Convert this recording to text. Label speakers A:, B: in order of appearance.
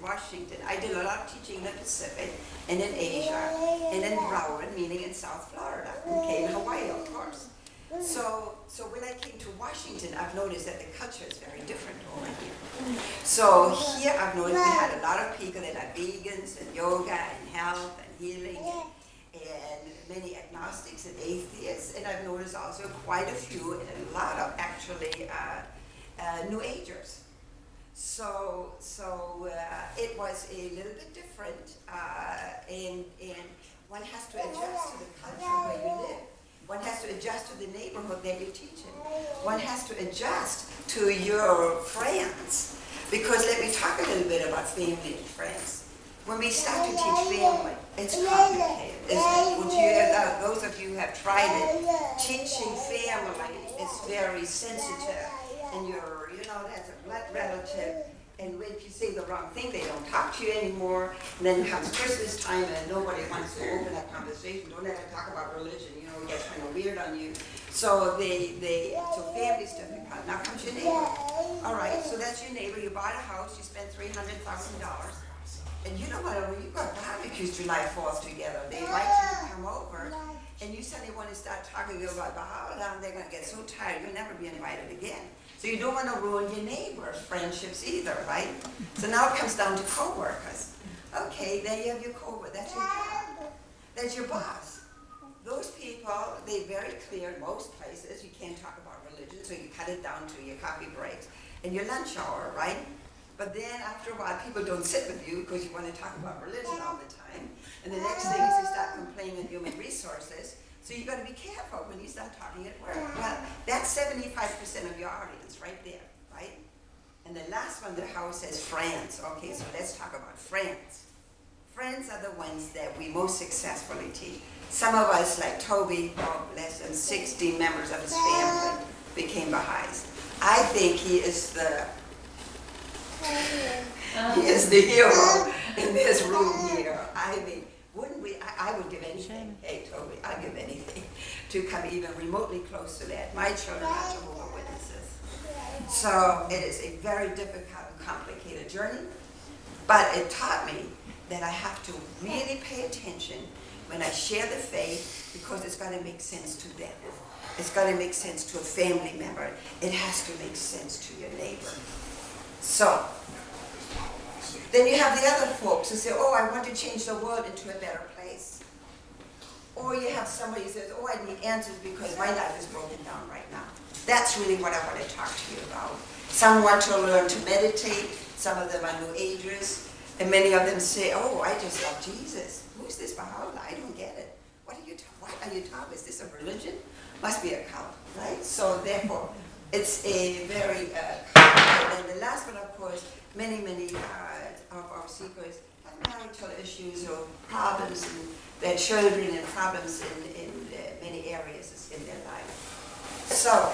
A: Washington. I did a lot of teaching in the Pacific and in Asia and in Broward, meaning in South Florida, okay, in Hawaii, of course. So when I came to Washington, I've noticed that the culture is very different over here. So here I've noticed we had a lot of people that are vegans and yoga and health and healing and many agnostics and atheists, and I've noticed also quite a few and a lot of actually New Agers. So it was a little bit different, and one has to adjust to the culture where you live. One has to adjust to the neighborhood that you teach in. One has to adjust to your friends. Because let me talk a little bit about family and friends. When we start to teach family, it's complicated, isn't it? Those of you who have tried it, teaching family is very sensitive. And that's a blood relative. And when you say the wrong thing, they don't talk to you anymore. And then comes Christmas time and nobody wants to open that conversation. Don't ever talk about religion, it gets kind of weird on you. So so family's difficult. Now comes your neighbor. All right, so that's your neighbor. You bought a house, you spent $300,000. And you know what, when you've got barbecues July 4th together, they like you to come over. And you suddenly want to start talking about Baha'u'llah, they're going to get so tired, you'll never be invited again. So you don't want to ruin your neighbor's friendships either, right? So now it comes down to co-workers. Okay, there you have your co-worker, that's your job. That's your boss. Those people, they're very clear in most places, you can't talk about religion, so you cut it down to your coffee breaks and your lunch hour, right? But then after a while, people don't sit with you because you want to talk about religion all the time. And the next thing is you start complaining of human resources. So you've got to be careful when you start talking at work. Well, that's 75% of your audience right there, right? And the last one, the house says friends. Okay, so let's talk about friends. Friends are the ones that we most successfully teach. Some of us, like Toby, less than 60 members of his family became Baha'is. I think he is the hero in this room here. I mean, wouldn't we? I would give anything. Hey, Toby, I'd give anything to come even remotely close to that. My children are Jehovah's Witnesses. So it is a very difficult and complicated journey, but it taught me that I have to really pay attention when I share the faith, because it's got to make sense to them. It's got to make sense to a family member. It has to make sense to your neighbor. So then you have the other folks who say, oh, I want to change the world into a better place. Or you have somebody who says, oh, I need answers because my life is broken down right now. That's really what I want to talk to you about. Some want to learn to meditate. Some of them are New Agers. And many of them say, oh, I just love Jesus. Who's this Baha'u'llah? I don't get it. What are you talking? Is this a religion? Must be a cult, right? So therefore, it's a very complicated. And the last one, of course, many of our seekers have marital issues or problems in their children and problems in many areas in their life. So